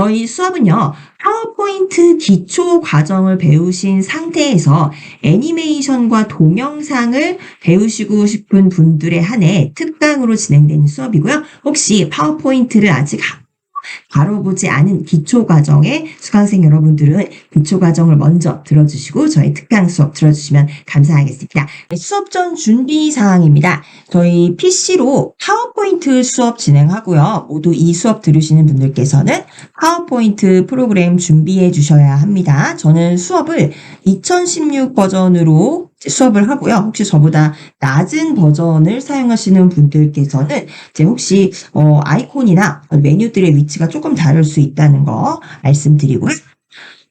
저희 수업은요, 파워포인트 기초 과정을 배우신 상태에서 애니메이션과 동영상을 배우시고 싶은 분들에 한해 특강으로 진행되는 수업이고요. 혹시 파워포인트를 아직 다뤄보지 않은 기초과정의 수강생 여러분들은 기초과정을 먼저 들어주시고 저희 특강 수업 들어주시면 감사하겠습니다. 수업 전 준비 사항입니다. 저희 PC로 파워포인트 수업 진행하고요. 모두 이 수업 들으시는 분들께서는 파워포인트 프로그램 준비해 주셔야 합니다. 저는 수업을 2016 버전으로 수업을 하고요. 혹시 저보다 낮은 버전을 사용하시는 분들께서는 이제 혹시 아이콘이나 메뉴들의 위치가 조금 다를 수 있다는 거 말씀드리고요.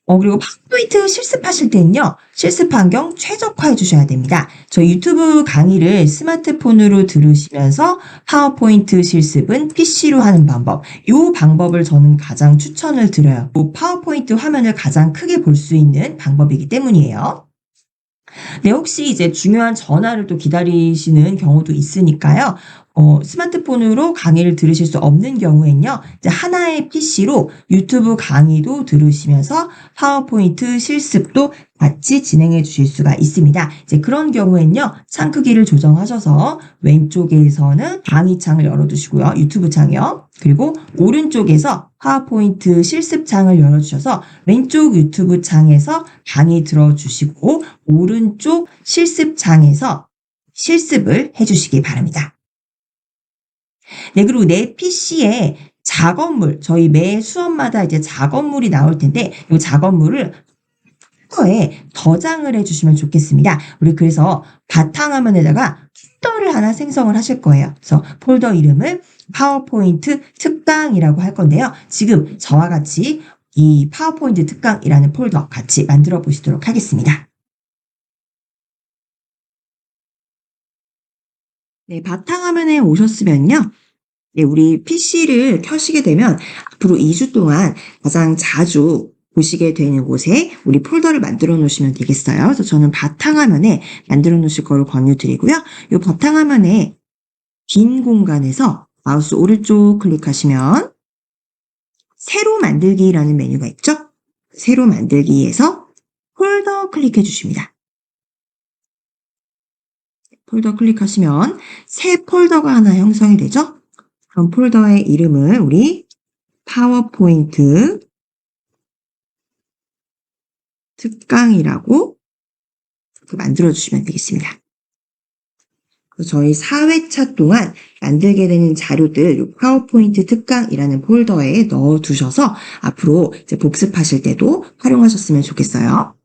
그리고 파워포인트 실습하실 때는요, 실습 환경 최적화해 주셔야 됩니다. 저희 유튜브 강의를 스마트폰으로 들으시면서 파워포인트 실습은 PC로 하는 방법, 이 방법을 저는 가장 추천을 드려요. 파워포인트 화면을 가장 크게 볼 수 있는 방법이기 때문이에요. 네, 혹시 이제 중요한 전화를 또 기다리시는 경우도 있으니까요. 스마트폰으로 강의를 들으실 수 없는 경우엔요. 이제 하나의 PC로 유튜브 강의도 들으시면서 파워포인트 실습도 같이 진행해 주실 수가 있습니다. 이제 그런 경우엔요. 창 크기를 조정하셔서 왼쪽에서는 강의창을 열어두시고요. 유튜브 창이요. 그리고 오른쪽에서 파워포인트 실습 창을 열어주셔서 왼쪽 유튜브 창에서 강의 들어주시고 오른쪽 실습 창에서 실습을 해주시기 바랍니다. 네, 그리고 내 PC에 작업물, 저희 매 수업마다 이제 작업물이 나올 텐데, 이 작업물을 폴더에 저장을 해주시면 좋겠습니다. 우리 그래서 바탕화면에다가 폴더를 하나 생성을 하실 거예요. 그래서 폴더 이름을 파워포인트 특강이라고 할 건데요. 지금 저와 같이 이 파워포인트 특강이라는 폴더 같이 만들어 보시도록 하겠습니다. 네, 바탕화면에 오셨으면요. 네, 우리 PC를 켜시게 되면 앞으로 2주 동안 가장 자주 보시게 되는 곳에 우리 폴더를 만들어 놓으시면 되겠어요. 그래서 저는 바탕화면에 만들어 놓으실 거를 권유드리고요. 이 바탕화면에 빈 공간에서 마우스 오른쪽 클릭하시면 새로 만들기라는 메뉴가 있죠? 새로 만들기에서 폴더 클릭해 주십니다. 폴더 클릭하시면 새 폴더가 하나 형성이 되죠? 그럼 폴더의 이름을 우리 파워포인트 특강이라고 만들어 주시면 되겠습니다. 저희 4회차 동안 만들게 되는 자료들 파워포인트 특강이라는 폴더에 넣어 두셔서 앞으로 이제 복습하실 때도 활용하셨으면 좋겠어요.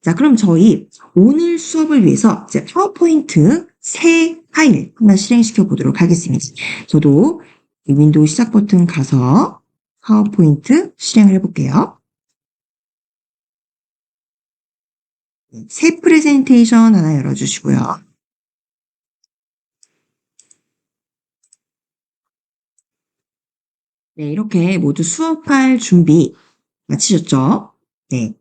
자, 그럼 저희 오늘 수업을 위해서 이제 파워포인트 새 파일 하나 실행시켜 보도록 하겠습니다. 저도 윈도우 시작 버튼 가서 파워포인트 실행을 해볼게요. 새 프레젠테이션 하나 열어주시고요. 네, 이렇게 모두 수업할 준비 마치셨죠? 네.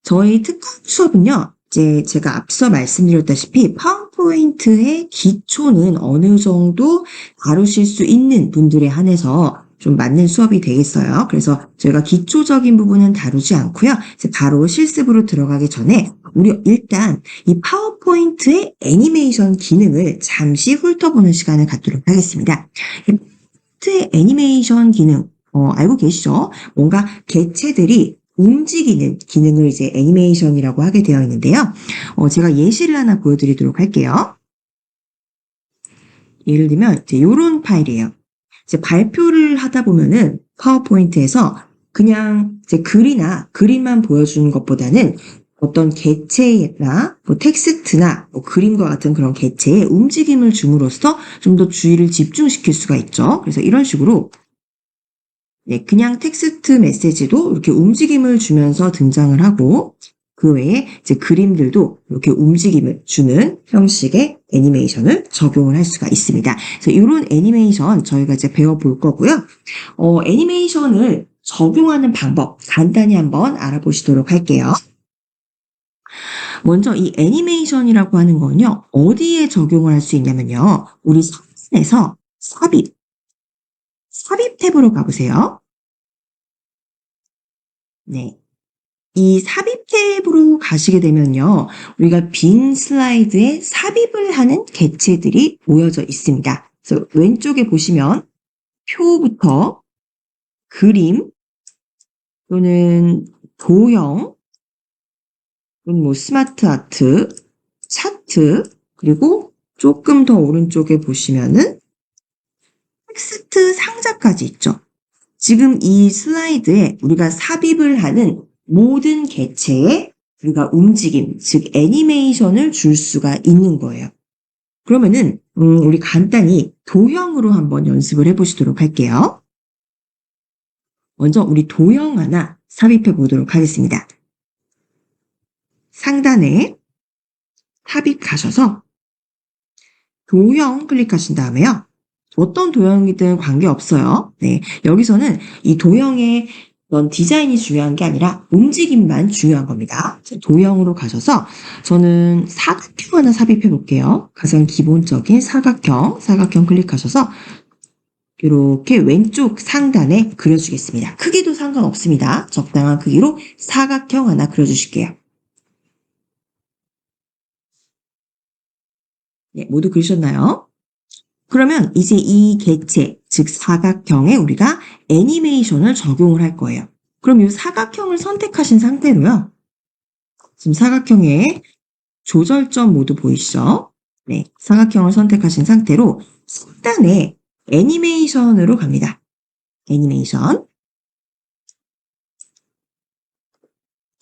저희 특강 수업은요, 이제 제가 앞서 말씀드렸다시피 파워포인트의 기초는 어느 정도 다루실 수 있는 분들에 한해서 좀 맞는 수업이 되겠어요. 그래서 저희가 기초적인 부분은 다루지 않고요. 이제 바로 실습으로 들어가기 전에 우리 일단 이 파워포인트의 애니메이션 기능을 잠시 훑어보는 시간을 갖도록 하겠습니다. 이 파워포인트의 애니메이션 기능, 알고 계시죠? 뭔가 개체들이 움직이는 기능을 이제 애니메이션이라고 하게 되어 있는데요. 제가 예시를 하나 보여드리도록 할게요. 예를 들면 이제 이런 파일이에요. 이제 발표를 하다 보면은 파워포인트에서 그냥 이제 글이나 그림만 보여주는 것보다는 어떤 개체나 뭐 텍스트나 뭐 그림과 같은 그런 개체에 움직임을 줌으로써 좀 더 주의를 집중시킬 수가 있죠. 그래서 이런 식으로 네, 그냥 텍스트 메시지도 이렇게 움직임을 주면서 등장을 하고 그 외에 이제 그림들도 이렇게 움직임을 주는 형식의 애니메이션을 적용을 할 수가 있습니다. 그래서 이런 애니메이션 저희가 이제 배워볼 거고요. 애니메이션을 적용하는 방법 간단히 한번 알아보시도록 할게요. 먼저 이 애니메이션이라고 하는 건요. 어디에 적용을 할 수 있냐면요. 우리 사진에서 삽입 탭으로 가보세요. 네. 이 삽입 탭으로 가시게 되면요. 우리가 빈 슬라이드에 삽입을 하는 개체들이 모여져 있습니다. 그래서 왼쪽에 보시면 표부터 그림 또는 도형 또는 뭐 스마트 아트, 차트 그리고 조금 더 오른쪽에 보시면은 텍스트 상자까지 있죠. 지금 이 슬라이드에 우리가 삽입을 하는 모든 개체의 우리가 움직임, 즉 애니메이션을 줄 수가 있는 거예요. 그러면은 우리 간단히 도형으로 한번 연습을 해보시도록 할게요. 먼저 우리 도형 하나 삽입해 보도록 하겠습니다. 상단에 삽입 가셔서 도형 클릭하신 다음에요. 어떤 도형이든 관계없어요. 네, 여기서는 이 도형의 어떤 디자인이 중요한 게 아니라 움직임만 중요한 겁니다. 도형으로 가셔서 저는 사각형 하나 삽입해 볼게요. 가장 기본적인 사각형 클릭하셔서 이렇게 왼쪽 상단에 그려주겠습니다. 크기도 상관없습니다. 적당한 크기로 사각형 하나 그려주실게요. 네, 모두 그리셨나요? 그러면 이제 이 개체, 즉 사각형에 우리가 애니메이션을 적용을 할 거예요. 그럼 이 사각형을 선택하신 상태로요. 지금 사각형에 조절점 모두 보이시죠? 네, 사각형을 선택하신 상태로 상단에 애니메이션으로 갑니다. 애니메이션.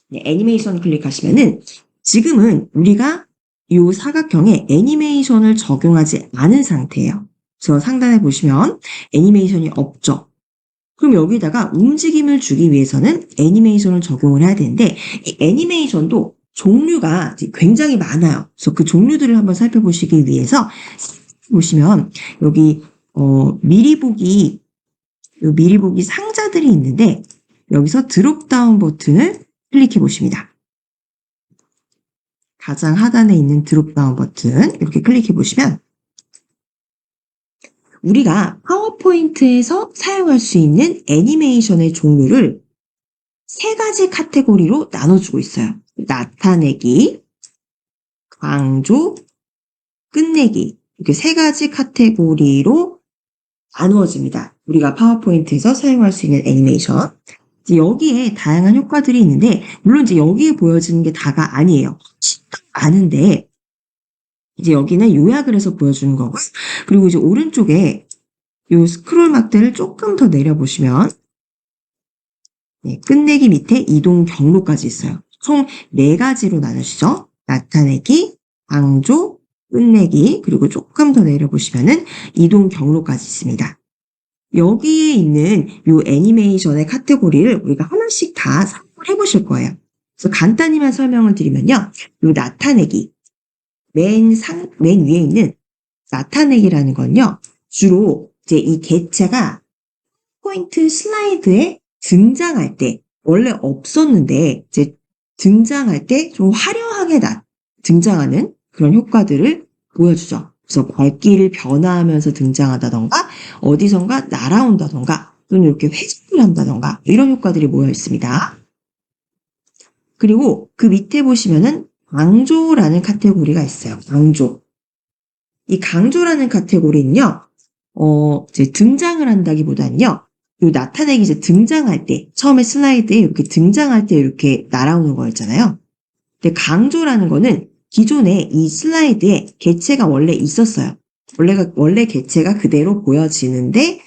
네, 애니메이션 클릭하시면은 지금은 우리가 이 사각형에 애니메이션을 적용하지 않은 상태예요. 그래서 상단에 보시면 애니메이션이 없죠. 그럼 여기다가 움직임을 주기 위해서는 애니메이션을 적용을 해야 되는데 이 애니메이션도 종류가 굉장히 많아요. 그래서 그 종류들을 한번 살펴보시기 위해서 보시면 여기 미리 보기 상자들이 있는데 여기서 드롭다운 버튼을 클릭해 보십니다. 가장 하단에 있는 드롭다운 버튼 이렇게 클릭해 보시면 우리가 파워포인트에서 사용할 수 있는 애니메이션의 종류를 세 가지 카테고리로 나눠주고 있어요. 나타내기, 강조, 끝내기 이렇게 세 가지 카테고리로 나누어집니다. 우리가 파워포인트에서 사용할 수 있는 애니메이션. 이제 여기에 다양한 효과들이 있는데 물론 이제 여기에 보여지는 게 다가 아니에요. 많은데 이제 여기는 요약을 해서 보여주는 거고 그리고 이제 오른쪽에 요 스크롤 막대를 조금 더 내려보시면 네, 끝내기 밑에 이동 경로까지 있어요. 총 4가지로 나누시죠. 나타내기, 강조, 끝내기 그리고 조금 더 내려보시면은 이동 경로까지 있습니다. 여기에 있는 요 애니메이션의 카테고리를 우리가 하나씩 다 사용을 해보실 거예요. 그래서 간단히만 설명을 드리면요. 요 나타내기 맨 위에 있는 나타내기라는 건요. 주로 이제 이 개체가 포인트 슬라이드에 등장할 때 원래 없었는데 이제 등장할 때 좀 화려하게 등장하는 그런 효과들을 보여주죠. 그래서 밝기를 변화하면서 등장하다던가 어디선가 날아온다던가 또는 이렇게 회전을 한다던가 이런 효과들이 모여 있습니다. 그리고 그 밑에 보시면은 강조라는 카테고리가 있어요. 강조. 이 강조라는 카테고리는요. 이제 등장을 한다기보다는요. 요 나타내기 이제 등장할 때 처음에 슬라이드에 이렇게 등장할 때 이렇게 날아오는 거였잖아요. 근데 강조라는 거는 기존에 이 슬라이드에 개체가 원래 있었어요. 원래 개체가 그대로 보여지는데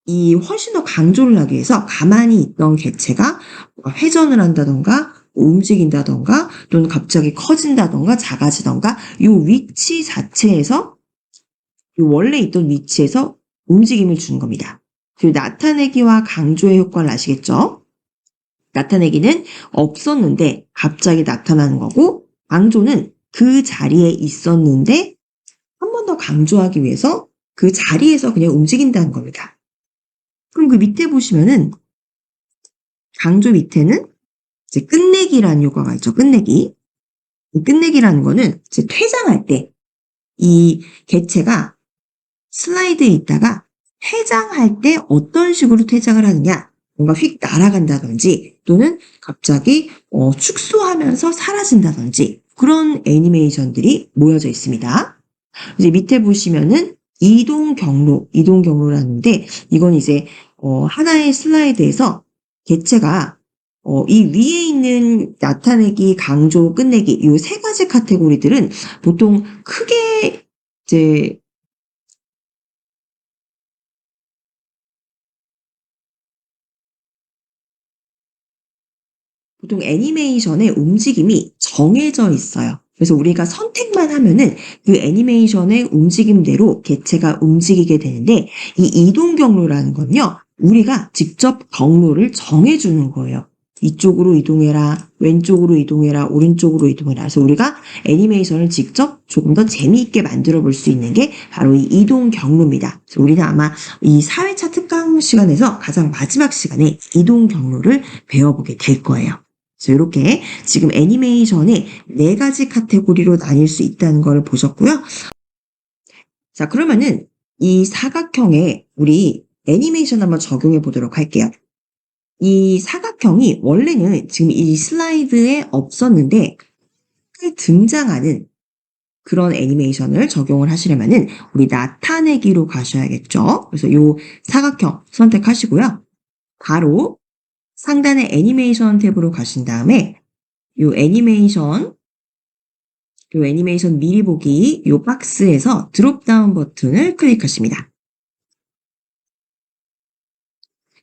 이 훨씬 더 강조를 하기 위해서 가만히 있던 개체가 회전을 한다던가 움직인다던가 또는 갑자기 커진다던가 작아지던가 이 위치 자체에서 이 원래 있던 위치에서 움직임을 주는 겁니다. 그 나타내기와 강조의 효과를 아시겠죠? 나타내기는 없었는데 갑자기 나타나는 거고 강조는 그 자리에 있었는데 한 번 더 강조하기 위해서 그 자리에서 그냥 움직인다는 겁니다. 그럼 그 밑에 보시면은 강조 밑에는 이제 끝내기라는 효과가 있죠. 끝내기. 이 끝내기라는 거는 이제 퇴장할 때 이 개체가 슬라이드에 있다가 퇴장할 때 어떤 식으로 퇴장을 하느냐. 뭔가 휙 날아간다든지 또는 갑자기 축소하면서 사라진다든지 그런 애니메이션들이 모여져 있습니다. 이제 밑에 보시면은 이동 경로라는데 이건 이제 하나의 슬라이드에서 개체가 이 위에 있는 나타내기, 강조, 끝내기 이 세 가지 카테고리들은 보통 크게 이제 보통 애니메이션의 움직임이 정해져 있어요. 그래서 우리가 선택만 하면은 그 애니메이션의 움직임대로 개체가 움직이게 되는데 이 이동 경로라는 건요. 우리가 직접 경로를 정해주는 거예요. 이쪽으로 이동해라, 왼쪽으로 이동해라, 오른쪽으로 이동해라. 그래서 우리가 애니메이션을 직접 조금 더 재미있게 만들어 볼 수 있는 게 바로 이 이동 경로입니다. 그래서 우리는 아마 이 4회차 특강 시간에서 가장 마지막 시간에 이동 경로를 배워보게 될 거예요. 그래서 이렇게 지금 애니메이션의 네 가지 카테고리로 나뉠 수 있다는 걸 보셨고요. 자, 그러면은 이 사각형에 우리 애니메이션 한번 적용해 보도록 할게요. 이 사각형이 원래는 지금 이 슬라이드에 없었는데 등장하는 그런 애니메이션을 적용을 하시려면은 우리 나타내기로 가셔야겠죠. 그래서 이 사각형 선택하시고요. 바로 상단의 애니메이션 탭으로 가신 다음에 이 애니메이션 미리 보기 이 박스에서 드롭다운 버튼을 클릭하십니다.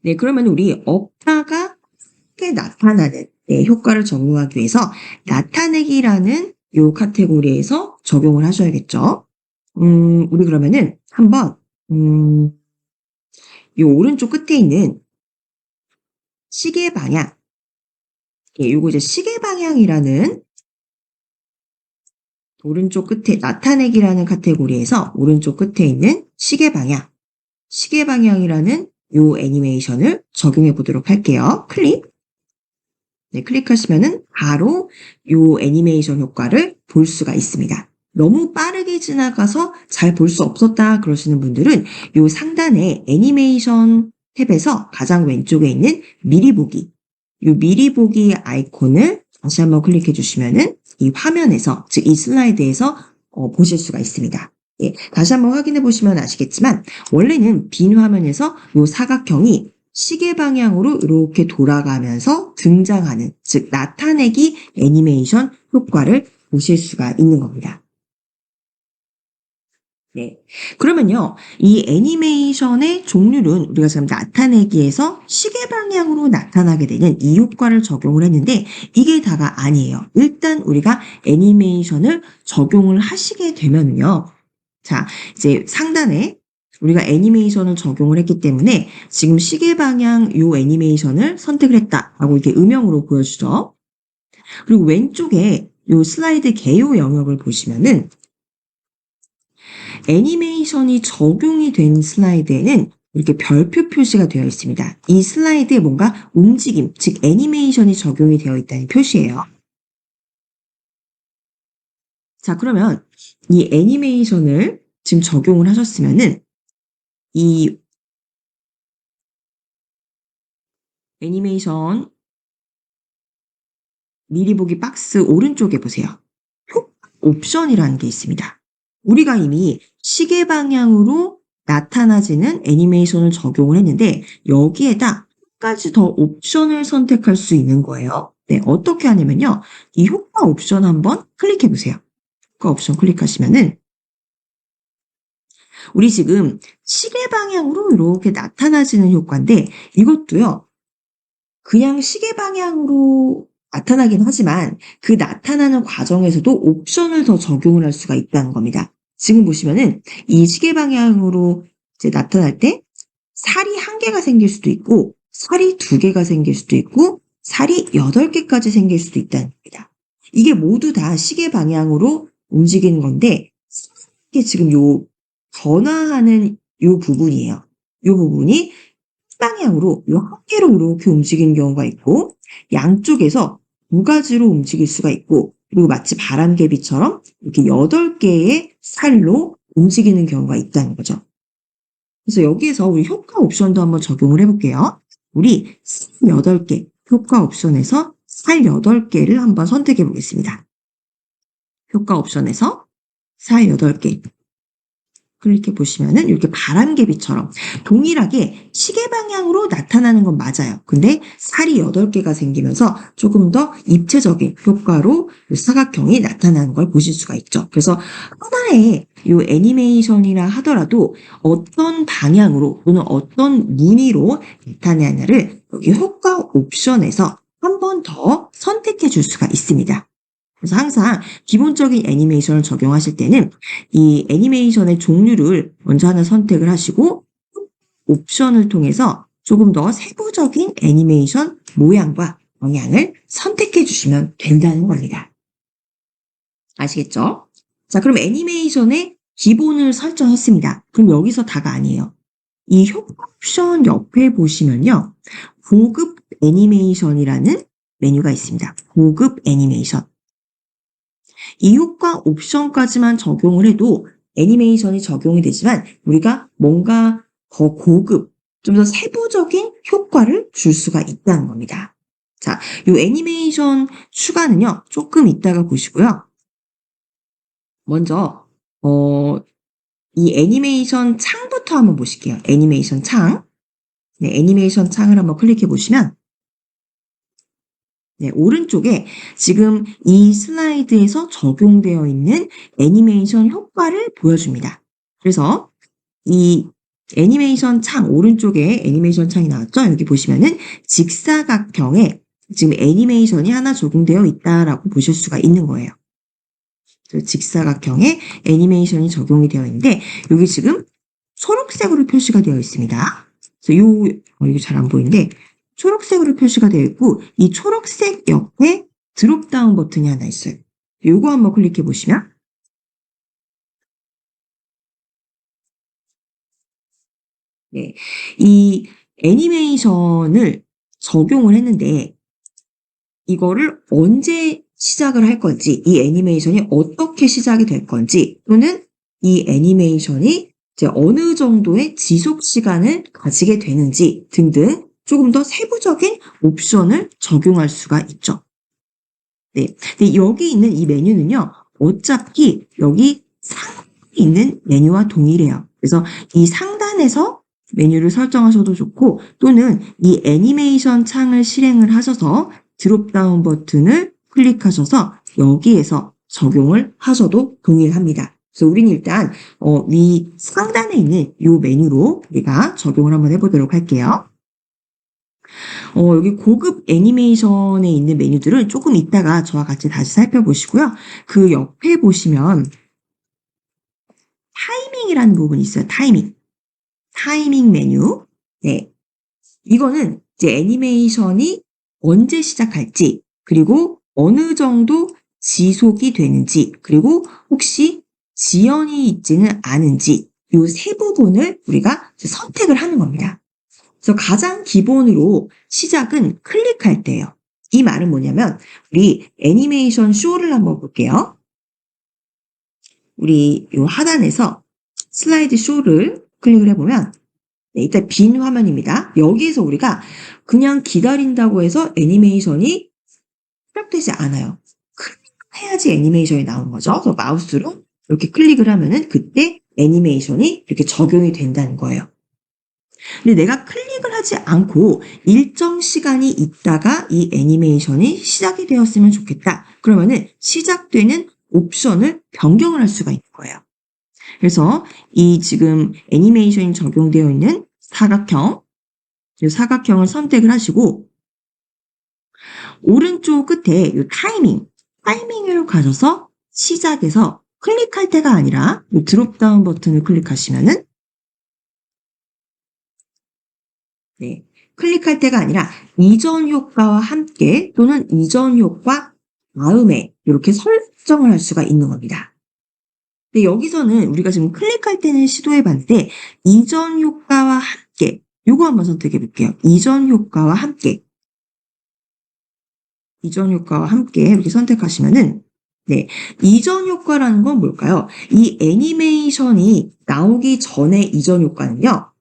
네, 그러면 우리 없다가 크게 나타나는 효과를 적용하기 위해서 나타내기라는 이 카테고리에서 적용을 하셔야겠죠. 우리 그러면은 한번 이 오른쪽 끝에 있는 시계 방향, 요거 이제 시계 방향이라는 오른쪽 끝에 나타내기라는 카테고리에서 오른쪽 끝에 있는 시계 방향이라는 요 애니메이션을 적용해 보도록 할게요. 클릭. 네, 클릭하시면은 바로 요 애니메이션 효과를 볼 수가 있습니다. 너무 빠르게 지나가서 잘 볼 수 없었다 그러시는 분들은 요 상단에 애니메이션 탭에서 가장 왼쪽에 있는 미리 보기, 요 미리 보기 아이콘을 다시 한번 클릭해 주시면은 이 화면에서, 즉 이 슬라이드에서 보실 수가 있습니다. 예, 다시 한번 확인해 보시면 아시겠지만 원래는 빈 화면에서 요 사각형이 시계 방향으로 이렇게 돌아가면서 등장하는, 즉 나타내기 애니메이션 효과를 보실 수가 있는 겁니다. 네. 그러면요, 이 애니메이션의 종류는 우리가 지금 나타내기에서 시계 방향으로 나타나게 되는 이 효과를 적용을 했는데 이게 다가 아니에요. 일단 우리가 애니메이션을 적용을 하시게 되면요. 자, 이제 상단에 우리가 애니메이션을 적용을 했기 때문에 지금 시계 방향 요 애니메이션을 선택을 했다라고 이렇게 음영으로 보여주죠. 그리고 왼쪽에 요 슬라이드 개요 영역을 보시면은 애니메이션이 적용이 된 슬라이드에는 이렇게 별표 표시가 되어 있습니다. 이 슬라이드에 뭔가 움직임, 즉 애니메이션이 적용이 되어 있다는 표시예요. 자, 그러면 이 애니메이션을 지금 적용을 하셨으면은 이 애니메이션 미리 보기 박스 오른쪽에 보세요. 옵션이라는 게 있습니다. 우리가 이미 시계 방향으로 나타나지는 애니메이션을 적용을 했는데 여기에다 한 가지 더 옵션을 선택할 수 있는 거예요. 네, 어떻게 하냐면요. 이 효과 옵션 한번 클릭해 보세요. 효과 옵션 클릭하시면은 우리 지금 시계 방향으로 이렇게 나타나지는 효과인데 이것도요. 그냥 시계 방향으로 나타나긴 하지만 그 나타나는 과정에서도 옵션을 더 적용을 할 수가 있다는 겁니다. 지금 보시면은 이 시계 방향으로 이제 나타날 때 살이 1개가 생길 수도 있고 살이 2개가 생길 수도 있고 살이 8개까지 생길 수도 있다는 겁니다. 이게 모두 다 시계 방향으로 움직이는 건데 이게 지금 요 변화하는 요 부분이에요. 요 부분이 방향으로 요 한 개로 이렇게 움직이는 경우가 있고 양쪽에서 2가지로 움직일 수가 있고 그리고 마치 바람개비처럼 이렇게 8개의 살로 움직이는 경우가 있다는 거죠. 그래서 여기에서 우리 효과 옵션도 한번 적용을 해볼게요. 우리 살 8개, 효과 옵션에서 살 8개를 한번 선택해 보겠습니다. 효과 옵션에서 살 8개. 클릭해 보시면은 이렇게 바람개비처럼 동일하게 시계 방향으로 나타나는 건 맞아요. 근데 살이 8개가 생기면서 조금 더 입체적인 효과로 이 사각형이 나타나는 걸 보실 수가 있죠. 그래서 하나의 이 애니메이션이라 하더라도 어떤 방향으로 또는 어떤 무늬로 나타나냐를 여기 효과 옵션에서 한 번 더 선택해 줄 수가 있습니다. 그래서 항상 기본적인 애니메이션을 적용하실 때는 이 애니메이션의 종류를 먼저 하나 선택을 하시고 옵션을 통해서 조금 더 세부적인 애니메이션 모양과 방향을 선택해 주시면 된다는 겁니다. 아시겠죠? 자, 그럼 애니메이션의 기본을 설정했습니다. 그럼 여기서 다가 아니에요. 이 효과 옵션 옆에 보시면요. 고급 애니메이션이라는 메뉴가 있습니다. 고급 애니메이션. 이 효과 옵션까지만 적용을 해도 애니메이션이 적용이 되지만 우리가 뭔가 더 고급, 좀 더 세부적인 효과를 줄 수가 있다는 겁니다. 자, 이 애니메이션 추가는요. 조금 이따가 보시고요. 먼저 이 애니메이션 창부터 한번 보실게요. 애니메이션 창. 네, 애니메이션 창을 한번 클릭해 보시면 네, 오른쪽에 지금 이 슬라이드에서 적용되어 있는 애니메이션 효과를 보여줍니다. 그래서 이 애니메이션 창, 오른쪽에 애니메이션 창이 나왔죠? 여기 보시면은 직사각형에 지금 애니메이션이 하나 적용되어 있다라고 보실 수가 있는 거예요. 직사각형에 애니메이션이 적용이 되어 있는데 여기 지금 초록색으로 표시가 되어 있습니다. 그래서 이게 잘 안 보이는데 초록색으로 표시가 되어 있고 이 초록색 옆에 드롭다운 버튼이 하나 있어요. 요거 한번 클릭해 보시면 네, 이 애니메이션을 적용을 했는데 이거를 언제 시작을 할 건지, 이 애니메이션이 어떻게 시작이 될 건지, 또는 이 애니메이션이 이제 어느 정도의 지속 시간을 가지게 되는지 등등 조금 더 세부적인 옵션을 적용할 수가 있죠. 네. 근데 여기 있는 이 메뉴는요, 어차피 여기 상단에 있는 메뉴와 동일해요. 그래서 이 상단에서 메뉴를 설정하셔도 좋고, 또는 이 애니메이션 창을 실행을 하셔서 드롭다운 버튼을 클릭하셔서 여기에서 적용을 하셔도 동일합니다. 그래서 우리는 일단 위 상단에 있는 이 메뉴로 우리가 적용을 한번 해보도록 할게요. 여기 고급 애니메이션에 있는 메뉴들은 조금 이따가 저와 같이 다시 살펴보시고요. 그 옆에 보시면 타이밍이라는 부분이 있어요. 타이밍. 타이밍 메뉴. 네. 이거는 이제 애니메이션이 언제 시작할지, 그리고 어느 정도 지속이 되는지, 그리고 혹시 지연이 있지는 않은지, 이 세 부분을 우리가 선택을 하는 겁니다. 그래서 가장 기본으로 시작은 클릭할 때예요. 이 말은 뭐냐면 우리 애니메이션 쇼를 한번 볼게요. 우리 이 하단에서 슬라이드 쇼를 클릭을 해보면 네, 일단 빈 화면입니다. 여기에서 우리가 그냥 기다린다고 해서 애니메이션이 시작되지 않아요. 클릭해야지 애니메이션이 나오는 거죠. 그래서 마우스로 이렇게 클릭을 하면은 그때 애니메이션이 이렇게 적용이 된다는 거예요. 근데 내가 클릭을 하지 않고 일정 시간이 있다가 이 애니메이션이 시작이 되었으면 좋겠다. 그러면은 시작되는 옵션을 변경을 할 수가 있는 거예요. 그래서 이 지금 애니메이션이 적용되어 있는 사각형, 이 사각형을 선택을 하시고 오른쪽 끝에 이 타이밍으로 가셔서 시작해서 클릭할 때가 아니라 이 드롭다운 버튼을 클릭하시면은 네, 클릭할 때가 아니라 이전 효과와 함께 또는 이전 효과 다음에 이렇게 설정을 할 수가 있는 겁니다. 근데 여기서는 우리가 지금 클릭할 때는 시도해 봤는데 이전 효과와 함께 요거 한번 선택해 볼게요. 이전 효과와 함께 이렇게 선택하시면은 네, 이전 효과라는 건 뭘까요? 이 애니메이션이 나오기 전에 이전 효과는요.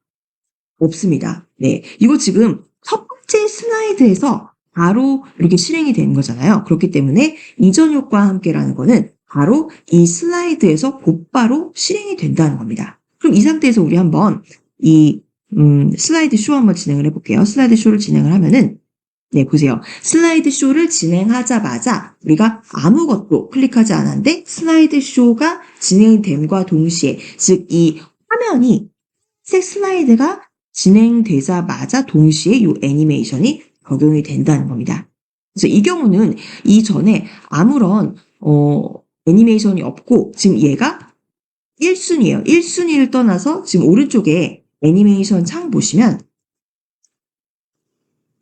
없습니다. 네. 이거 지금 첫 번째 슬라이드에서 바로 이렇게 실행이 되는 거잖아요. 그렇기 때문에 이전 효과와 함께라는 거는 바로 이 슬라이드에서 곧바로 실행이 된다는 겁니다. 그럼 이 상태에서 우리 한번 이 슬라이드 쇼 한번 진행을 해볼게요. 슬라이드 쇼를 진행을 하면은 네, 보세요. 슬라이드 쇼를 진행하자마자 우리가 아무것도 클릭하지 않았는데 슬라이드 쇼가 진행됨과 동시에 즉 이 화면이 색 슬라이드가 진행되자마자 동시에 이 애니메이션이 적용이 된다는 겁니다. 그래서 이 경우는 이전에 아무런 애니메이션이 없고 지금 얘가 1순위예요. 1순위를 떠나서 지금 오른쪽에 애니메이션 창 보시면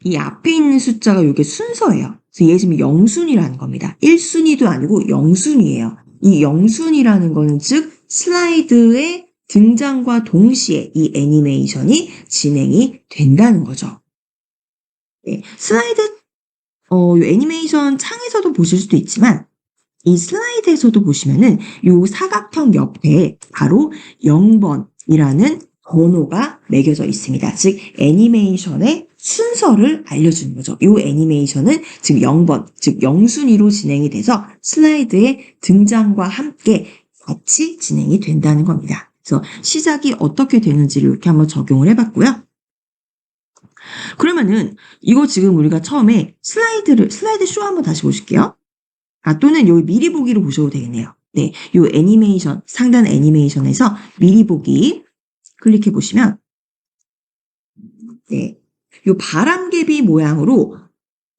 이 앞에 있는 숫자가 이게 순서예요. 그래서 얘 지금 0순위라는 겁니다. 1순위도 아니고 0순위예요. 이 0순위라는 거는 즉 슬라이드의 등장과 동시에 이 애니메이션이 진행이 된다는 거죠. 네, 슬라이드 이 애니메이션 창에서도 보실 수도 있지만 이 슬라이드에서도 보시면은 이 사각형 옆에 바로 0번이라는 번호가 매겨져 있습니다. 즉 애니메이션의 순서를 알려주는 거죠. 이 애니메이션은 지금 0번, 즉 0순위로 진행이 돼서 슬라이드의 등장과 함께 같이 진행이 된다는 겁니다. 그래서 시작이 어떻게 되는지를 이렇게 한번 적용을 해봤고요. 그러면은 이거 지금 우리가 처음에 슬라이드 쇼 한번 다시 보실게요. 또는 여기 미리 보기로 보셔도 되겠네요. 네, 요 애니메이션, 상단 애니메이션에서 미리 보기 클릭해 보시면 네, 요 바람개비 모양으로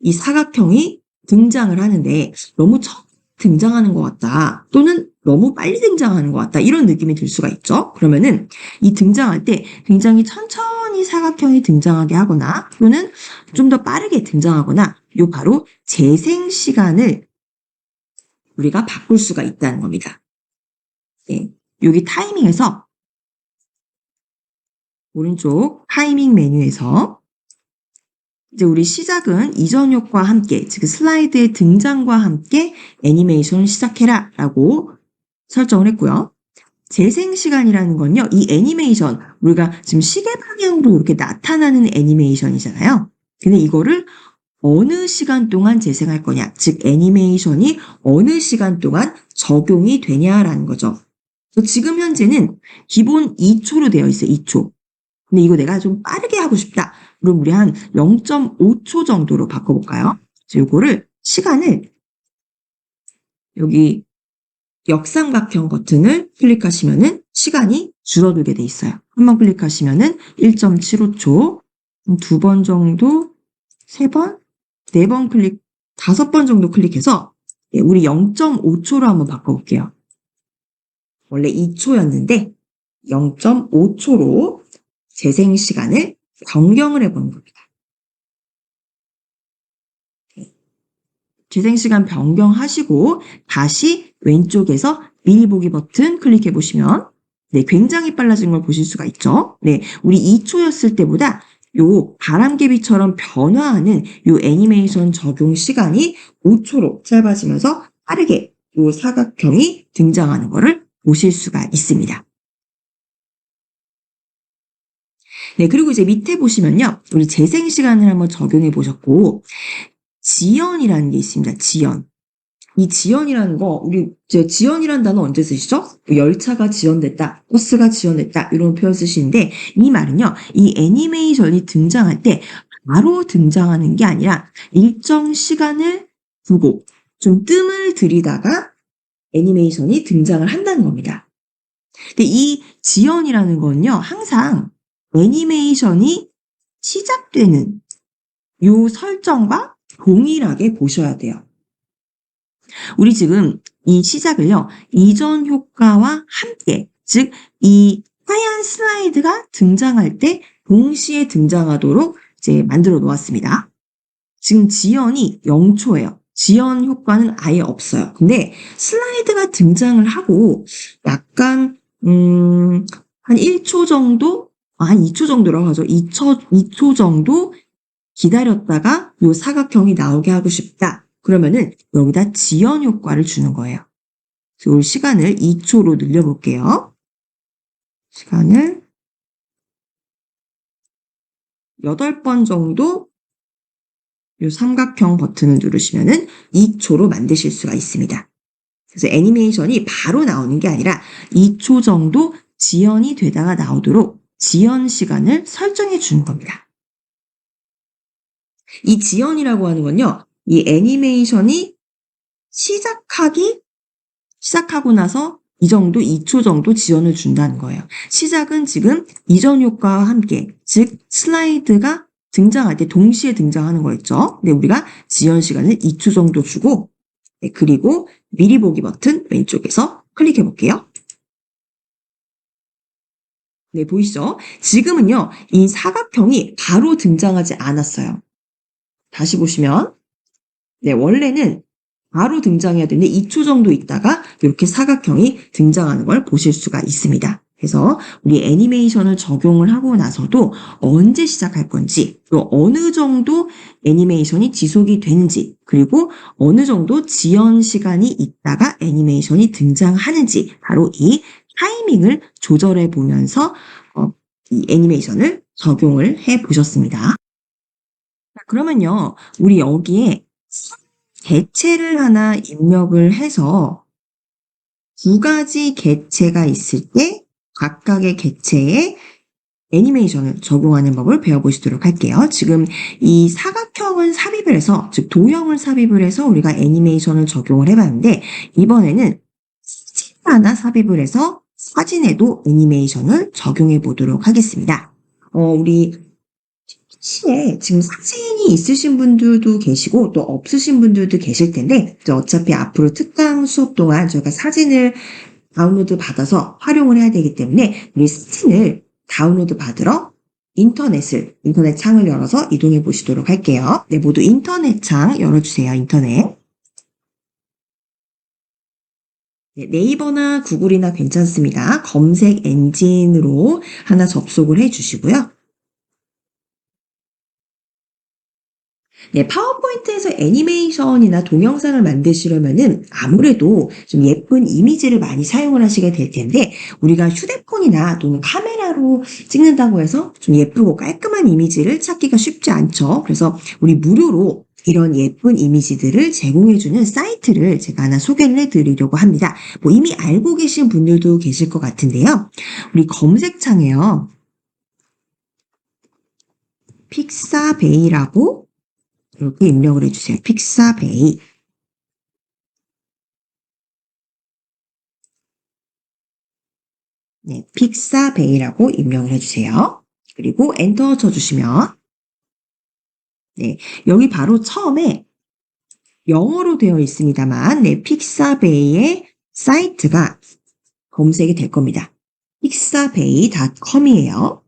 이 사각형이 등장을 하는데 너무 처음 등장하는 것 같다. 또는 너무 빨리 등장하는 것 같다. 이런 느낌이 들 수가 있죠. 그러면은 이 등장할 때 굉장히 천천히 사각형이 등장하게 하거나 또는 좀 더 빠르게 등장하거나 요 바로 재생 시간을 우리가 바꿀 수가 있다는 겁니다. 네, 여기 타이밍에서 오른쪽 타이밍 메뉴에서 이제 우리 시작은 이전 효과와 함께, 즉 슬라이드의 등장과 함께 애니메이션을 시작해라 라고 설정을 했고요. 재생 시간이라는 건요, 이 애니메이션, 우리가 지금 시계 방향으로 이렇게 나타나는 애니메이션이잖아요. 근데 이거를 어느 시간 동안 재생할 거냐, 즉 애니메이션이 어느 시간 동안 적용이 되냐라는 거죠. 그래서 지금 현재는 기본 2초로 되어 있어요. 2초. 근데 이거 내가 좀 빠르게 하고 싶다. 그럼 우리 한 0.5초 정도로 바꿔볼까요? 요거를 시간을 여기 역삼각형 버튼을 클릭하시면은 시간이 줄어들게 돼 있어요. 한번 클릭하시면은 1.75초, 두 번 정도, 세 번, 네 번 클릭, 5번 정도 클릭해서 우리 0.5초로 한번 바꿔볼게요. 원래 2초였는데 0.5초로 재생 시간을 변경을 해보는 겁니다. 재생 시간 변경하시고 다시 왼쪽에서 미리 보기 버튼 클릭해 보시면 네, 굉장히 빨라진 걸 보실 수가 있죠. 네, 우리 2초였을 때보다 요 바람개비처럼 변화하는 요 애니메이션 적용 시간이 5초로 짧아지면서 빠르게 요 사각형이 등장하는 것을 보실 수가 있습니다. 네, 그리고 이제 밑에 보시면요. 우리 재생 시간을 한번 적용해 보셨고, 지연이라는 게 있습니다. 지연. 이 지연이라는 거, 우리 이제 지연이라는 단어 언제 쓰시죠? 열차가 지연됐다, 버스가 지연됐다, 이런 표현 쓰시는데, 이 말은요, 이 애니메이션이 등장할 때 바로 등장하는 게 아니라 일정 시간을 두고 좀 뜸을 들이다가 애니메이션이 등장을 한다는 겁니다. 근데 이 지연이라는 건요, 항상 애니메이션이 시작되는 요 설정과 동일하게 보셔야 돼요. 우리 지금 이 시작을요, 이전 효과와 함께, 즉, 이 하얀 슬라이드가 등장할 때 동시에 등장하도록 이제 만들어 놓았습니다. 지금 지연이 0초예요. 지연 효과는 아예 없어요. 근데 슬라이드가 등장을 하고 약간, 한 1초 정도, 한 2초 정도라고 하죠. 2초 정도 기다렸다가 요 사각형이 나오게 하고 싶다. 그러면은 여기다 지연 효과를 주는 거예요. 요 시간을 2초로 늘려볼게요. 시간을 8번 정도 이 삼각형 버튼을 누르시면은 2초로 만드실 수가 있습니다. 그래서 애니메이션이 바로 나오는 게 아니라 2초 정도 지연이 되다가 나오도록 지연 시간을 설정해 주는 겁니다. 이 지연이라고 하는 건요, 이 애니메이션이 시작하고 나서 이 정도 2초 정도 지연을 준다는 거예요. 시작은 지금 이전 효과와 함께, 즉 슬라이드가 등장할 때 동시에 등장하는 거였죠. 근데 우리가 지연 시간을 2초 정도 주고, 네, 그리고 미리 보기 버튼 왼쪽에서 클릭해 볼게요. 네, 보이시죠? 지금은요, 이 사각형이 바로 등장하지 않았어요. 다시 보시면, 네, 원래는 바로 등장해야 되는데 2초 정도 있다가 이렇게 사각형이 등장하는 걸 보실 수가 있습니다. 그래서 우리 애니메이션을 적용을 하고 나서도 언제 시작할 건지, 또 어느 정도 애니메이션이 지속이 되는지, 그리고 어느 정도 지연 시간이 있다가 애니메이션이 등장하는지, 바로 이 타이밍을 조절해 보면서 이 애니메이션을 적용을 해 보셨습니다. 그러면요, 우리 여기에 개체를 하나 입력을 해서 2가지 개체가 있을 때 각각의 개체에 애니메이션을 적용하는 법을 배워보시도록 할게요. 지금 이 사각형을 삽입을 해서, 즉 도형을 삽입을 해서 우리가 애니메이션을 적용을 해봤는데, 이번에는 사진 하나 삽입을 해서 사진에도 애니메이션을 적용해 보도록 하겠습니다. 우리 PC에 지금 사진이 있으신 분들도 계시고 또 없으신 분들도 계실 텐데, 어차피 앞으로 특강 수업 동안 저희가 사진을 다운로드 받아서 활용을 해야 되기 때문에 우리 사진을 다운로드 받으러 인터넷 창을 열어서 이동해 보시도록 할게요. 네, 모두 인터넷 창 열어주세요. 인터넷. 네, 네이버나 구글이나 괜찮습니다. 검색 엔진으로 하나 접속을 해 주시고요. 네, 파워포인트에서 애니메이션이나 동영상을 만드시려면은 아무래도 좀 예쁜 이미지를 많이 사용을 하시게 될 텐데, 우리가 휴대폰이나 또는 카메라로 찍는다고 해서 좀 예쁘고 깔끔한 이미지를 찾기가 쉽지 않죠. 그래서 우리 무료로 이런 예쁜 이미지들을 제공해주는 사이트를 제가 하나 소개를 해드리려고 합니다. 뭐 이미 알고 계신 분들도 계실 것 같은데요. 우리 검색창에요, 픽사베이라고 이렇게 입력을 해주세요. 픽사베이. 네, 픽사베이라고 입력을 해주세요. 그리고 엔터 쳐주시면, 네, 여기 바로 처음에 영어로 되어 있습니다만, 네, 픽사베이의 사이트가 검색이 될 겁니다. pixabay.com이에요.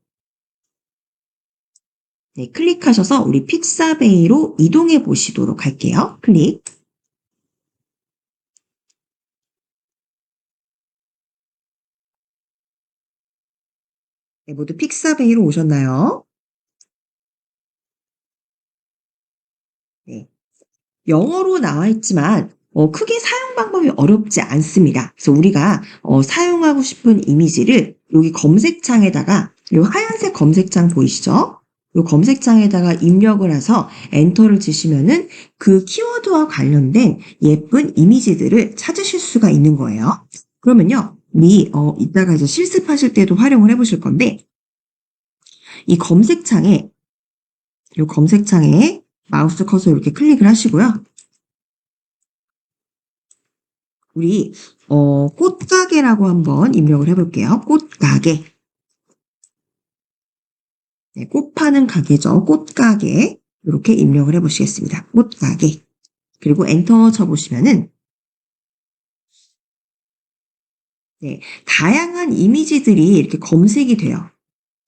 네, 클릭하셔서 우리 픽사베이로 이동해 보시도록 할게요. 클릭. 네, 모두 픽사베이로 오셨나요? 네. 영어로 나와 있지만 크게 사용 방법이 어렵지 않습니다. 그래서 우리가 사용하고 싶은 이미지를 여기 검색창에다가, 이 하얀색 검색창 보이시죠? 이 검색창에다가 입력을 해서 엔터를 치시면은 그 키워드와 관련된 예쁜 이미지들을 찾으실 수가 있는 거예요. 그러면요, 이따가 이제 실습하실 때도 활용을 해보실 건데, 이 검색창에 마우스 커서 이렇게 클릭을 하시고요. 우리 꽃가게라고 한번 입력을 해볼게요. 꽃가게. 네, 꽃 파는 가게죠. 꽃가게. 이렇게 입력을 해보시겠습니다. 꽃가게. 그리고 엔터 쳐보시면은, 네, 다양한 이미지들이 이렇게 검색이 돼요.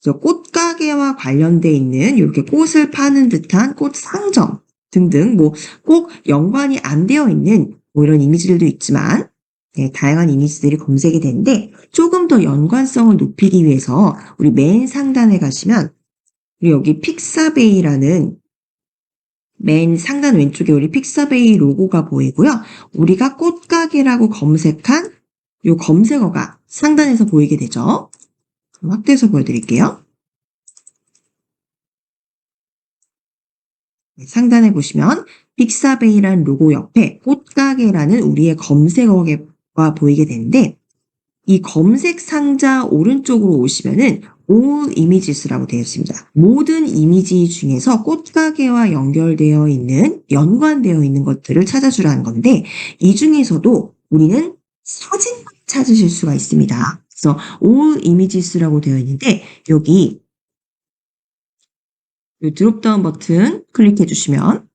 그래서 꽃가게와 관련돼 있는 이렇게 꽃을 파는 듯한 꽃 상점 등등, 뭐 꼭 연관이 안 되어 있는 뭐 이런 이미지들도 있지만, 네, 다양한 이미지들이 검색이 되는데, 조금 더 연관성을 높이기 위해서 우리 맨 상단에 가시면 우리 여기 픽사베이라는 맨 상단 왼쪽에 우리 픽사베이 로고가 보이고요. 우리가 꽃가게라고 검색한 이 검색어가 상단에서 보이게 되죠. 확대해서 보여드릴게요. 상단에 보시면 픽사베이라는 로고 옆에 꽃가게라는 우리의 검색어가 보이게 되는데 이 검색 상자 오른쪽으로 오시면은 All Images라고 되어 있습니다. 모든 이미지 중에서 꽃가게와 연결되어 있는, 연관되어 있는 것들을 찾아주라는 건데 이 중에서도 우리는 사진만 찾으실 수가 있습니다. 그래서 All Images라고 되어 있는데 여기 이 드롭다운 버튼 클릭해 주시면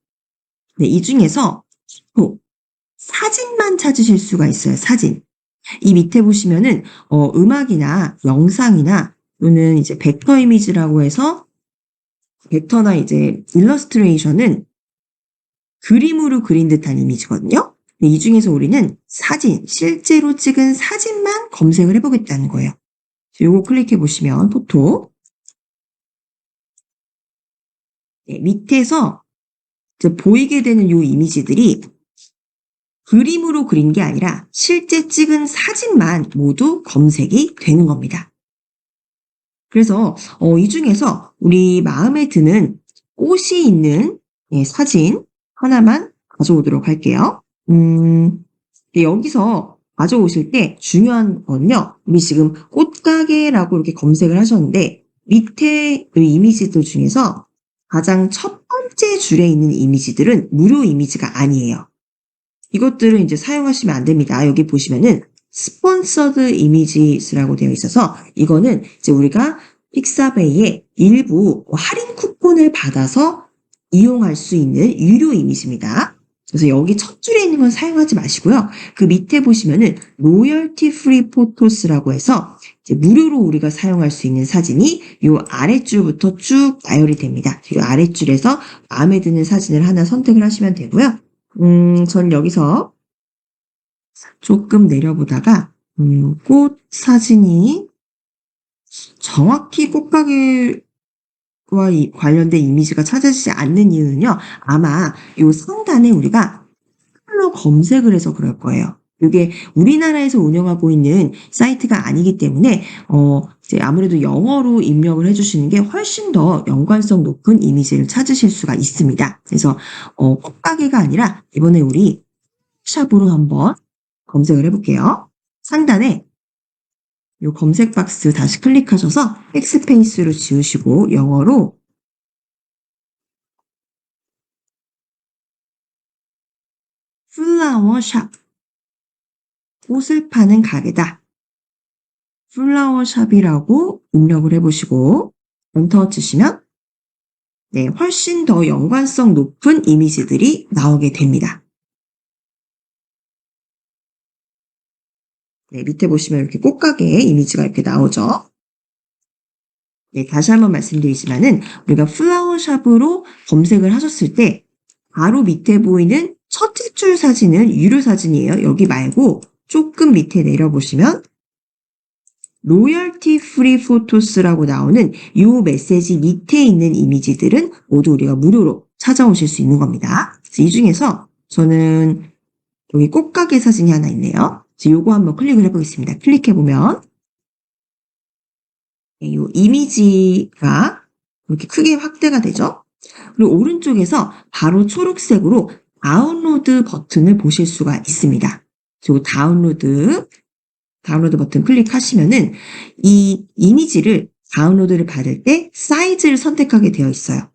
네, 이 중에서 사진만 찾으실 수가 있어요. 사진. 이 밑에 보시면은 음악이나 영상이나 또는 이제 벡터 이미지라고 해서 벡터나 이제 일러스트레이션은 그림으로 그린 듯한 이미지거든요. 이 중에서 우리는 사진, 실제로 찍은 사진만 검색을 해보겠다는 거예요. 요거 클릭해 보시면 포토. 네, 밑에서 이제 보이게 되는 요 이미지들이 그림으로 그린 게 아니라 실제 찍은 사진만 모두 검색이 되는 겁니다. 그래서 이 중에서 우리 마음에 드는 꽃이 있는 사진 하나만 가져오도록 할게요. 여기서 가져오실 때 중요한 건요. 우리 지금 꽃가게라고 이렇게 검색을 하셨는데 밑에 이 이미지들 중에서 가장 첫 번째 줄에 있는 이미지들은 무료 이미지가 아니에요. 이것들은 이제 사용하시면 안 됩니다. 여기 보시면은 스폰서드 이미지라고 되어 있어서 이거는 이제 우리가 픽사베이의 일부 할인 쿠폰을 받아서 이용할 수 있는 유료 이미지입니다. 그래서 여기 첫 줄에 있는 건 사용하지 마시고요. 그 밑에 보시면은 로열티 프리 포토스라고 해서 이제 무료로 우리가 사용할 수 있는 사진이 이 아랫줄부터 쭉 나열이 됩니다. 이 아랫줄에서 마음에 드는 사진을 하나 선택을 하시면 되고요. 전 여기서 조금 내려보다가 꽃 사진이 정확히 꽃가게와 관련된 이미지가 찾아지지 않는 이유는요. 아마 이 상단에 우리가 컬러 검색을 해서 그럴 거예요. 이게 우리나라에서 운영하고 있는 사이트가 아니기 때문에 이제 아무래도 영어로 입력을 해주시는 게 훨씬 더 연관성 높은 이미지를 찾으실 수가 있습니다. 그래서 꽃가게가 아니라 이번에 우리 샵으로 한번 검색을 해볼게요. 상단에 이 검색 박스 다시 클릭하셔서 백스페이스로 지우시고 영어로 플라워 샵, 꽃을 파는 가게다. 플라워 샵이라고 입력을 해보시고 엔터 치시면 네, 훨씬 더 연관성 높은 이미지들이 나오게 됩니다. 네, 밑에 보시면 이렇게 꽃가게의 이미지가 이렇게 나오죠. 네, 다시 한번 말씀드리지만은 우리가 플라워샵으로 검색을 하셨을 때 바로 밑에 보이는 첫째 줄 사진은 유료 사진이에요. 여기 말고 조금 밑에 내려보시면 로열티 프리 포토스라고 나오는 이 메시지 밑에 있는 이미지들은 모두 우리가 무료로 찾아오실 수 있는 겁니다. 이 중에서 저는 여기 꽃가게 사진이 하나 있네요. 요거 한번 클릭을 해보겠습니다. 클릭해보면 이 이미지가 이렇게 크게 확대가 되죠. 그리고 오른쪽에서 바로 초록색으로 다운로드 버튼을 보실 수가 있습니다. 그리고 다운로드 버튼 클릭하시면은 이 이미지를 다운로드를 받을 때 사이즈를 선택하게 되어 있어요.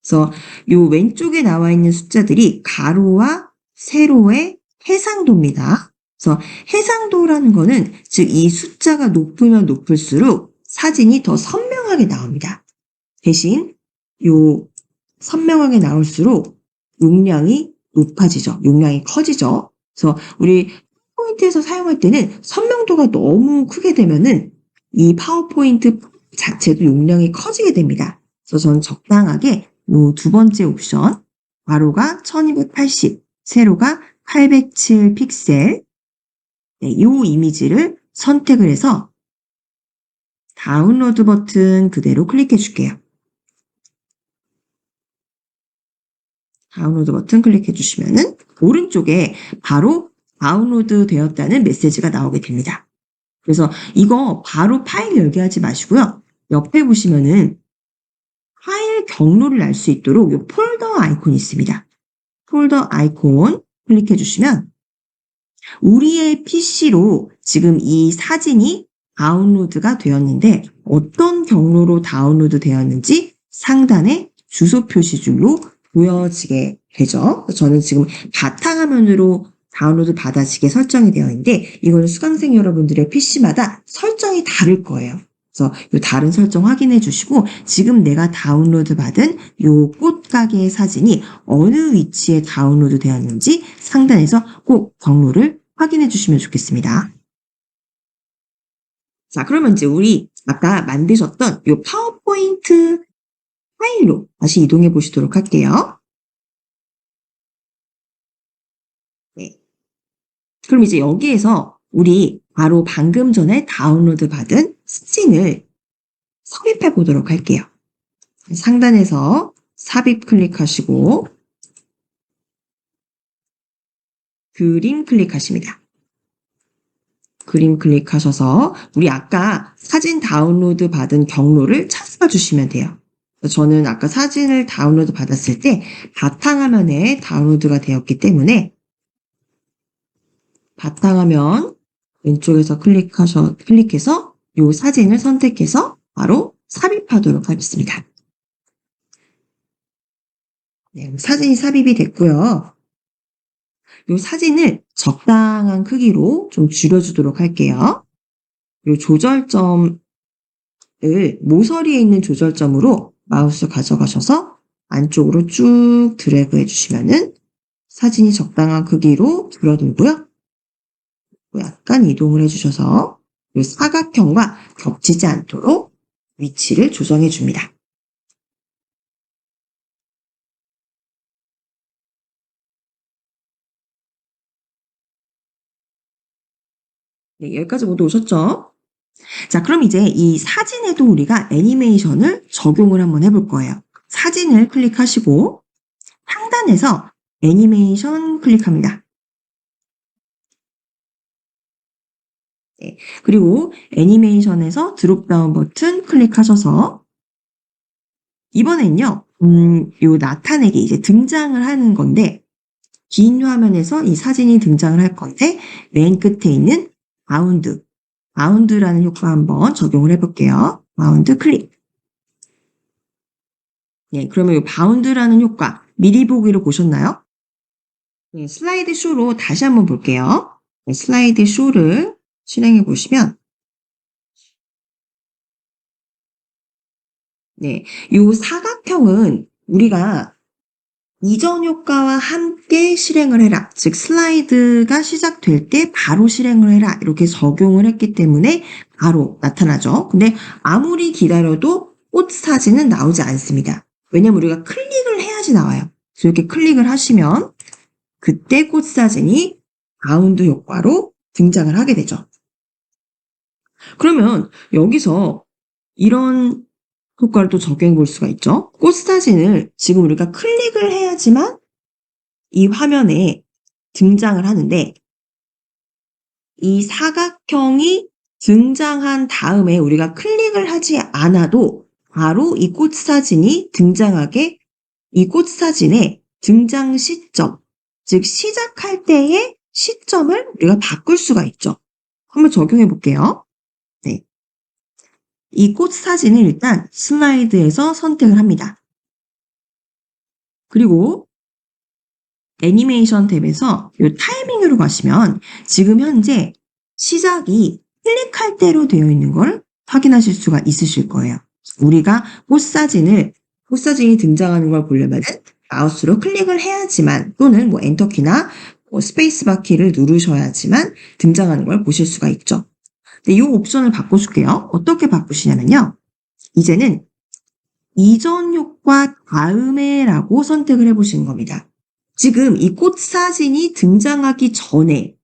그래서 이 왼쪽에 나와 있는 숫자들이 가로와 세로의 해상도입니다. 그래서 해상도라는 거는 즉 이 숫자가 높으면 높을수록 사진이 더 선명하게 나옵니다. 대신 요 선명하게 나올수록 용량이 높아지죠. 용량이 커지죠. 그래서 우리 파워포인트에서 사용할 때는 선명도가 너무 크게 되면은 이 파워포인트 자체도 용량이 커지게 됩니다. 그래서 저는 적당하게 요 두 번째 옵션 가로가 1280, 세로가 807 픽셀 네, 이 이미지를 선택을 해서 다운로드 버튼 그대로 클릭해 줄게요. 다운로드 버튼 클릭해 주시면은 오른쪽에 바로 다운로드 되었다는 메시지가 나오게 됩니다. 그래서 이거 바로 파일 열게 하지 마시고요. 옆에 보시면은 파일 사진의 경로를 알 수 있도록 이 폴더 아이콘이 있습니다. 폴더 아이콘 클릭해 주시면 우리의 PC로 지금 이 사진이 다운로드가 되었는데 어떤 경로로 다운로드 되었는지 상단에 주소 표시줄로 보여지게 되죠. 저는 지금 바탕화면으로 다운로드 받아지게 설정이 되어 있는데 이거는 수강생 여러분들의 PC마다 설정이 다를 거예요. 그래서 이 다른 설정 확인해 주시고 지금 내가 다운로드 받은 이 꽃가게의 사진이 어느 위치에 다운로드 되었는지 상단에서 꼭 경로를 확인해 주시면 좋겠습니다. 자, 그러면 이제 우리 아까 만드셨던 이 파워포인트 파일로 다시 이동해 보시도록 할게요. 네. 그럼 이제 여기에서 우리 바로 방금 전에 다운로드 받은 사진을 삽입해 보도록 할게요. 상단에서 삽입 클릭하시고 그림 클릭하십니다. 그림 클릭하셔서 우리 아까 사진 다운로드 받은 경로를 찾아 주시면 돼요. 저는 아까 사진을 다운로드 받았을 때 바탕화면에 다운로드가 되었기 때문에 바탕화면 왼쪽에서 클릭해서 이 사진을 선택해서 바로 삽입하도록 하겠습니다. 네, 사진이 삽입이 됐고요. 이 사진을 적당한 크기로 좀 줄여주도록 할게요. 이 조절점을 모서리에 있는 조절점으로 마우스 가져가셔서 안쪽으로 쭉 드래그 해주시면은 사진이 적당한 크기로 줄어들고요. 약간 이동을 해주셔서 이 사각형과 겹치지 않도록 위치를 조정해 줍니다. 네, 여기까지 모두 오셨죠? 자, 그럼 이제 이 사진에도 우리가 애니메이션을 적용을 한번 해볼 거예요. 사진을 클릭하시고 상단에서 애니메이션 클릭합니다. 네, 그리고 애니메이션에서 드롭다운 버튼 클릭하셔서 이번엔요, 요 나타내기 이제 등장을 하는 건데 긴 화면에서 이 사진이 등장을 할 건데 맨 끝에 있는 바운드라는 효과 한번 적용을 해볼게요. 바운드 클릭. 네, 그러면 이 바운드라는 효과 미리 보기로 보셨나요? 네, 슬라이드 쇼로 다시 한번 볼게요. 네, 슬라이드 쇼를 실행해 보시면 네, 이 사각형은 우리가 이전 효과와 함께 실행을 해라. 즉 슬라이드가 시작될 때 바로 실행을 해라. 이렇게 적용을 했기 때문에 바로 나타나죠. 근데 아무리 기다려도 꽃 사진은 나오지 않습니다. 왜냐면 우리가 클릭을 해야지 나와요. 그래서 이렇게 클릭을 하시면 그때 꽃 사진이 바운드 효과로 등장을 하게 되죠. 그러면 여기서 이런 효과를 또 적용해 볼 수가 있죠. 꽃 사진을 지금 우리가 클릭을 해야지만 이 화면에 등장을 하는데 이 사각형이 등장한 다음에 우리가 클릭을 하지 않아도 바로 이 꽃 사진이 등장하게 이 꽃 사진의 등장 시점, 즉 시작할 때의 시점을 우리가 바꿀 수가 있죠. 한번 적용해 볼게요. 네. 이 꽃 사진을 일단 슬라이드에서 선택을 합니다. 그리고 애니메이션 탭에서 이 타이밍으로 가시면 지금 현재 시작이 클릭할 대로 되어 있는 걸 확인하실 수가 있으실 거예요. 우리가 꽃사진이 등장하는 걸 보려면 마우스로 클릭을 해야지만 또는 뭐 엔터키나 스페이스바 키를 누르셔야지만 등장하는 걸 보실 수가 있죠. 이 옵션을 바꿔줄게요. 어떻게 바꾸시냐면요. 이제는 이전 효과 다음에 라고 선택을 해보시는 겁니다. 지금 이 꽃사진이 등장하기 전에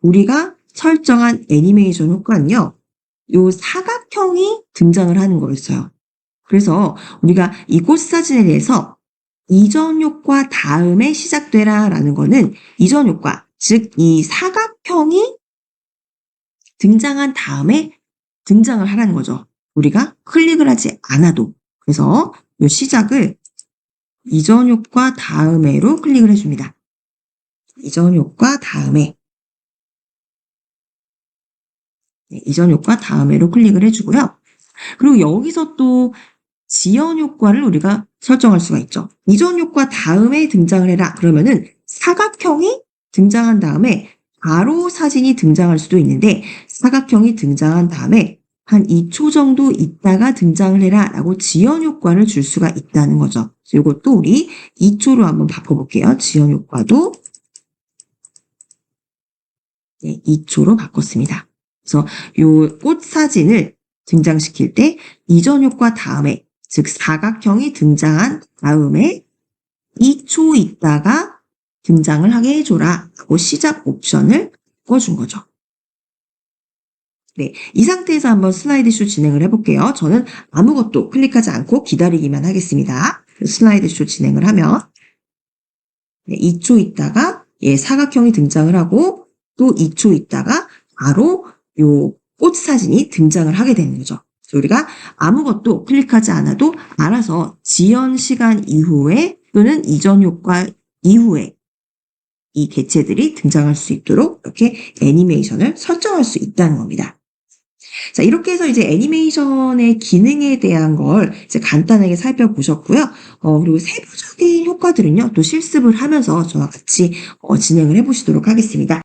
우리가 설정한 애니메이션 효과는요. 요 사각형이 등장을 하는 거였어요. 그래서 우리가 이 꽃사진에 대해서 이전 효과 다음에 시작되라 라는 거는 이전 효과, 즉 이 사각형이 등장한 다음에 등장을 하라는 거죠. 우리가 클릭을 하지 않아도, 그래서 이 시작을 이전 효과 다음에로 클릭을 해줍니다. 이전 효과 다음에. 네, 이전 효과 다음에로 클릭을 해주고요. 그리고 여기서 또 지연 효과를 우리가 설정할 수가 있죠. 이전 효과 다음에 등장을 해라. 그러면은 사각형이 등장한 다음에 가로 사진이 등장할 수도 있는데, 사각형이 등장한 다음에 한 2초 정도 있다가 등장을 해라 라고 지연 효과를 줄 수가 있다는 거죠. 이것도 우리 2초로 한번 바꿔볼게요. 지연 효과도 2초로 바꿨습니다. 그래서 요 꽃 사진을 등장시킬 때 이전 효과 다음에, 즉 사각형이 등장한 다음에 2초 있다가 등장을 하게 해줘라 하고 시작 옵션을 바꿔준 거죠. 네, 이 상태에서 한번 슬라이드 쇼 진행을 해볼게요. 저는 아무것도 클릭하지 않고 기다리기만 하겠습니다. 슬라이드 쇼 진행을 하면 2초 있다가 사각형이 등장을 하고 또 2초 있다가 바로 요 꽃 사진이 등장을 하게 되는 거죠. 우리가 아무것도 클릭하지 않아도 알아서 지연 시간 이후에 또는 이전 효과 이후에 이 개체들이 등장할 수 있도록 이렇게 애니메이션을 설정할 수 있다는 겁니다. 자, 이렇게 해서 이제 애니메이션의 기능에 대한 걸 이제 간단하게 살펴보셨고요. 그리고 세부적인 효과들은요, 또 실습을 하면서 저와 같이 진행을 해보시도록 하겠습니다.